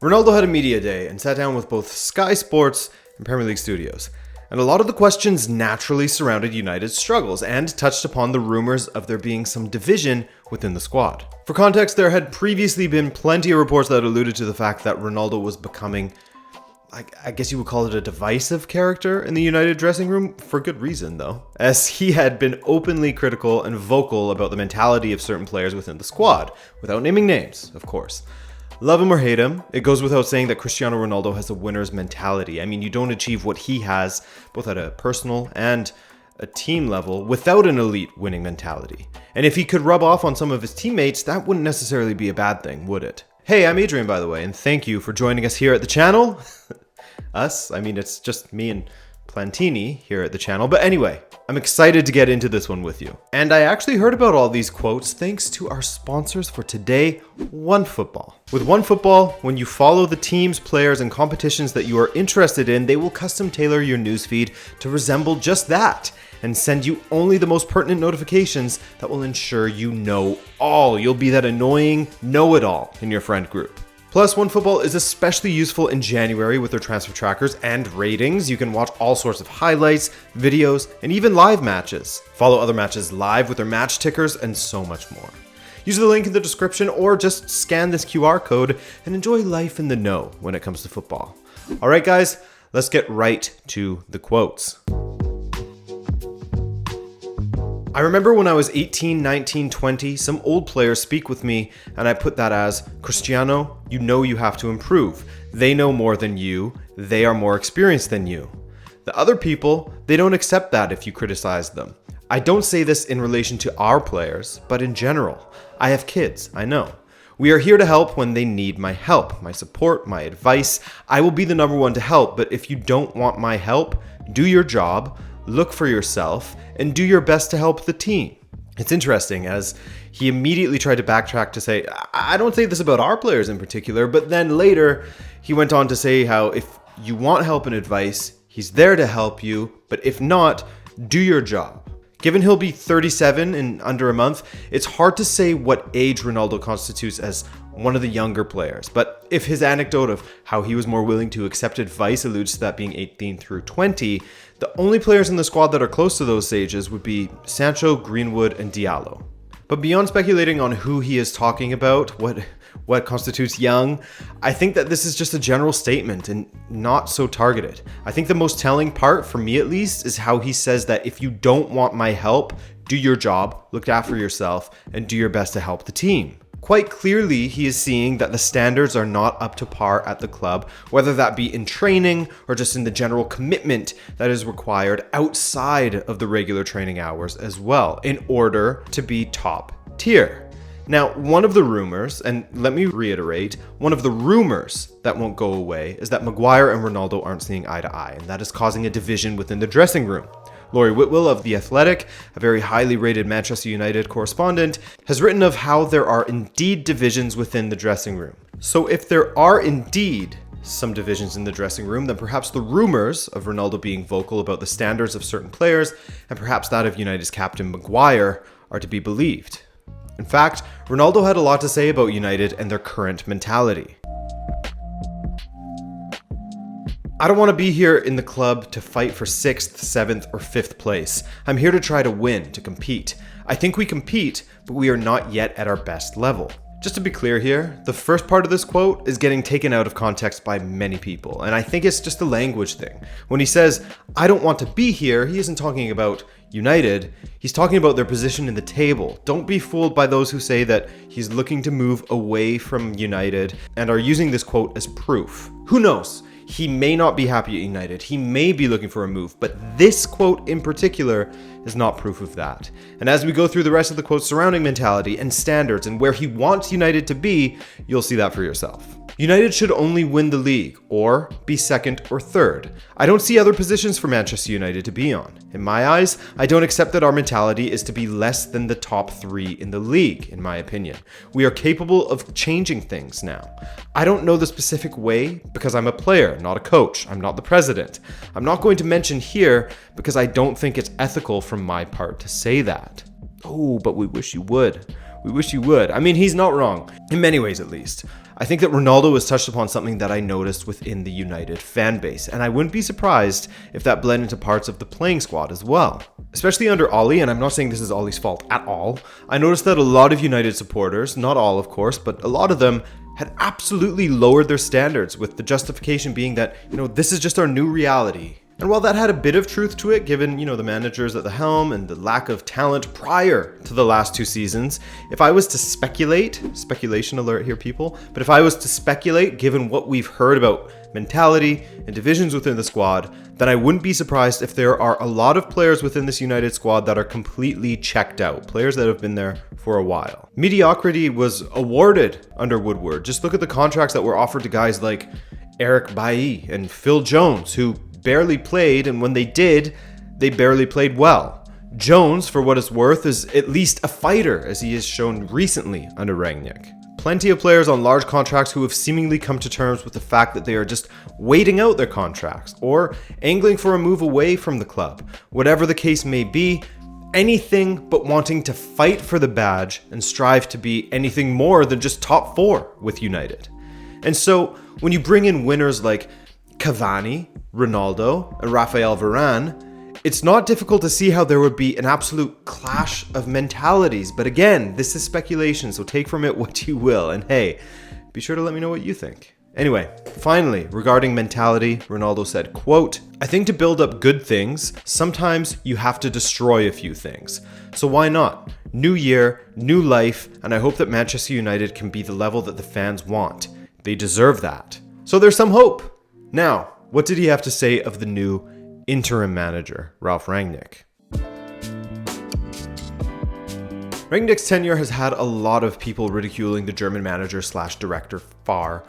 Ronaldo had a media day and sat down with both Sky Sports and Premier League Studios. And a lot of the questions naturally surrounded United's struggles and touched upon the rumors of there being some division within the squad. For context, there had previously been plenty of reports that alluded to the fact that Ronaldo was becoming, I guess you would call it, a divisive character in the United dressing room, for good reason though, as he had been openly critical and vocal about the mentality of certain players within the squad, without naming names, of course. Love him or hate him, it goes without saying that Cristiano Ronaldo has a winner's mentality. I mean, you don't achieve what he has, both at a personal and a team level, without an elite winning mentality. And if he could rub off on some of his teammates, that wouldn't necessarily be a bad thing, would it? Hey, I'm Adrian, by the way, and thank you for joining us here at the channel. Us? I mean, it's just me and Plantini here at the channel. But anyway, I'm excited to get into this one with you. And I actually heard about all these quotes thanks to our sponsors for today, OneFootball. With OneFootball, when you follow the teams, players, and competitions that you are interested in, they will custom tailor your newsfeed to resemble just that and send you only the most pertinent notifications that will ensure you know all. You'll be that annoying know-it-all in your friend group. Plus, OneFootball is especially useful in January with their transfer trackers and ratings. You can watch all sorts of highlights, videos, and even live matches. Follow other matches live with their match tickers and so much more. Use the link in the description or just scan this QR code and enjoy life in the know when it comes to football. All right, guys, let's get right to the quotes. I remember when I was 18, 19, 20, some old players speak with me and I put that as, Cristiano, you know you have to improve. They know more than you. They are more experienced than you. The other people, they don't accept that if you criticize them. I don't say this in relation to our players, but in general. I have kids, I know. We are here to help when they need my help, my support, my advice. I will be the number one to help, but if you don't want my help, do your job, look for yourself, and do your best to help the team. It's interesting as he immediately tried to backtrack to say, I don't say this about our players in particular, but then later he went on to say how if you want help and advice, he's there to help you, but if not, do your job. Given he'll be 37 in under a month, it's hard to say what age Ronaldo constitutes as one of the younger players. But if his anecdote of how he was more willing to accept advice alludes to that being 18 through 20, the only players in the squad that are close to those ages would be Sancho, Greenwood, and Diallo. But beyond speculating on who he is talking about, what constitutes young, I think that this is just a general statement and not so targeted. I think the most telling part, for me at least, is how he says that if you don't want my help, do your job, look after yourself, and do your best to help the team. Quite clearly, he is seeing that the standards are not up to par at the club, whether that be in training or just in the general commitment that is required outside of the regular training hours as well, in order to be top tier. Now, one of the rumors, and let me reiterate, one of the rumors that won't go away is that Maguire and Ronaldo aren't seeing eye to eye, and that is causing a division within the dressing room. Laurie Whitwell of The Athletic, a very highly rated Manchester United correspondent, has written of how there are indeed divisions within the dressing room. So if there are indeed some divisions in the dressing room, then perhaps the rumors of Ronaldo being vocal about the standards of certain players, and perhaps that of United's captain Maguire, are to be believed. In fact, Ronaldo had a lot to say about United and their current mentality. I don't want to be here in the club to fight for 6th, 7th, or 5th place. I'm here to try to win, to compete. I think we compete, but we are not yet at our best level. Just to be clear here, the first part of this quote is getting taken out of context by many people, and I think it's just a language thing. When he says, I don't want to be here, he isn't talking about United, he's talking about their position in the table. Don't be fooled by those who say that he's looking to move away from United and are using this quote as proof. Who knows? He may not be happy at United. He may be looking for a move, but this quote in particular is not proof of that. And as we go through the rest of the quotes surrounding mentality and standards and where he wants United to be, you'll see that for yourself. United should only win the league or be 2nd or 3rd. I don't see other positions for Manchester United to be on. In my eyes, I don't accept that our mentality is to be less than the top 3 in the league, in my opinion. We are capable of changing things now. I don't know the specific way because I'm a player, not a coach. I'm not the president. I'm not going to mention here because I don't think it's ethical from my part to say that. Oh, but we wish you would. We wish you would. I mean, he's not wrong, in many ways at least. I think that Ronaldo has touched upon something that I noticed within the United fan base, and I wouldn't be surprised if that bled into parts of the playing squad as well. Especially under Ollie, and I'm not saying this is Ollie's fault at all, I noticed that a lot of United supporters, not all of course, but a lot of them, had absolutely lowered their standards, with the justification being that, this is just our new reality. And while that had a bit of truth to it, given, the managers at the helm and the lack of talent prior to the last 2 seasons, if I was to speculate, speculation alert here people, but if I was to speculate, given what we've heard about mentality and divisions within the squad, then I wouldn't be surprised if there are a lot of players within this United squad that are completely checked out, players that have been there for a while. Mediocrity was awarded under Woodward. Just look at the contracts that were offered to guys like Eric Bailly and Phil Jones, who barely played, and when they did, they barely played well. Jones, for what it's worth, is at least a fighter, as he has shown recently under Rangnick. Plenty of players on large contracts who have seemingly come to terms with the fact that they are just waiting out their contracts or angling for a move away from the club. Whatever the case may be, anything but wanting to fight for the badge and strive to be anything more than just top 4 with United. And so, when you bring in winners like Cavani, Ronaldo, and Raphael Varane, it's not difficult to see how there would be an absolute clash of mentalities. But again, this is speculation, so take from it what you will. And hey, be sure to let me know what you think. Anyway, finally, regarding mentality, Ronaldo said, quote, "I think to build up good things, sometimes you have to destroy a few things. So why not? New year, new life, and I hope that Manchester United can be the level that the fans want. They deserve that." So there's some hope. Now, what did he have to say of the new interim manager, Ralf Rangnick? Rangnick's tenure has had a lot of people ridiculing the German manager / director far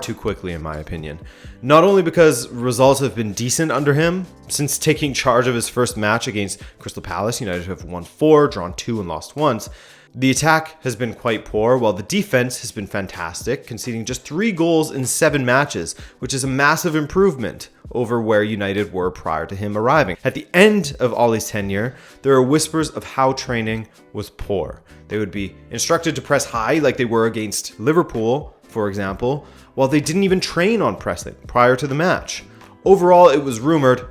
too quickly, in my opinion. Not only because results have been decent under him, since taking charge of his first match against Crystal Palace, United have won 4, drawn 2, and lost once. The attack has been quite poor, while the defense has been fantastic, conceding just 3 goals in 7 matches, which is a massive improvement over where United were prior to him arriving. At the end of Ollie's tenure, there are whispers of how training was poor. They would be instructed to press high like they were against Liverpool, for example, while they didn't even train on pressing prior to the match. Overall, it was rumored,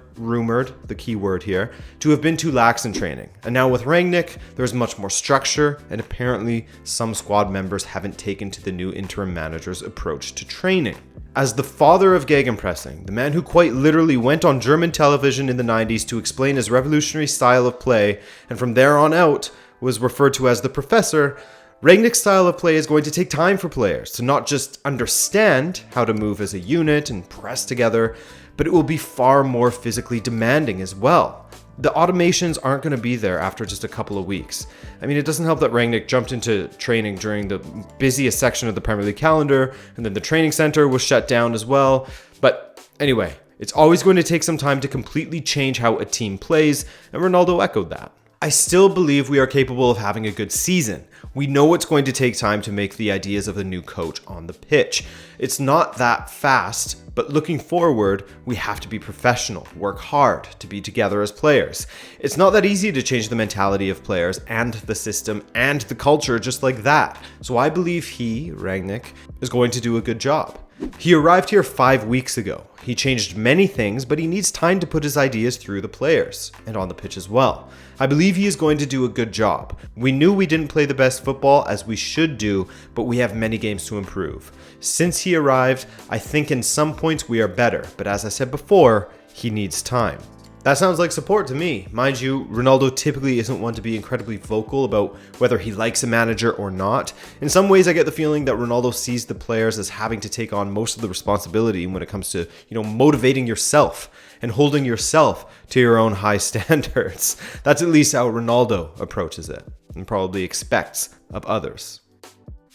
the key word here, to have been too lax in training. And now with Rangnick, there's much more structure, and apparently some squad members haven't taken to the new interim manager's approach to training. As the father of gegenpressing, the man who quite literally went on German television in the 90s to explain his revolutionary style of play, and from there on out was referred to as the professor, Rangnick's style of play is going to take time for players to not just understand how to move as a unit and press together, but it will be far more physically demanding as well. The automations aren't going to be there after just a couple of weeks. I mean, it doesn't help that Rangnick jumped into training during the busiest section of the Premier League calendar, and then the training center was shut down as well. But anyway, it's always going to take some time to completely change how a team plays, and Ronaldo echoed that. I still believe we are capable of having a good season. We know it's going to take time to make the ideas of the new coach on the pitch. It's not that fast, but looking forward, we have to be professional, work hard to be together as players. It's not that easy to change the mentality of players and the system and the culture just like that. So I believe he, Rangnick, is going to do a good job. He arrived here 5 weeks ago. He changed many things, but he needs time to put his ideas through the players and on the pitch as well. I believe he is going to do a good job. We knew we didn't play the best football as we should do, but we have many games to improve. Since he arrived, I think in some points we are better, but as I said before, he needs time. That sounds like support to me. Mind you, Ronaldo typically isn't one to be incredibly vocal about whether he likes a manager or not. In some ways, I get the feeling that Ronaldo sees the players as having to take on most of the responsibility when it comes to, motivating yourself and holding yourself to your own high standards. That's at least how Ronaldo approaches it and probably expects of others.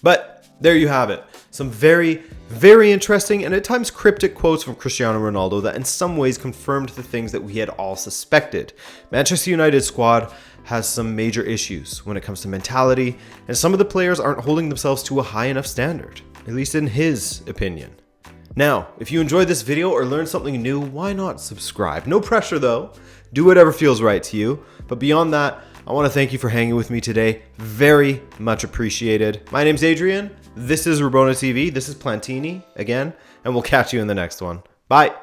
But there you have it. Some very, very interesting and at times cryptic quotes from Cristiano Ronaldo that in some ways confirmed the things that we had all suspected. Manchester United squad has some major issues when it comes to mentality, and some of the players aren't holding themselves to a high enough standard, at least in his opinion. Now, if you enjoyed this video or learned something new, why not subscribe? No pressure though. Do whatever feels right to you. But beyond that, I want to thank you for hanging with me today. Very much appreciated. My name's Adrian. This is Rabona TV. This is Plantini again, and we'll catch you in the next one. Bye.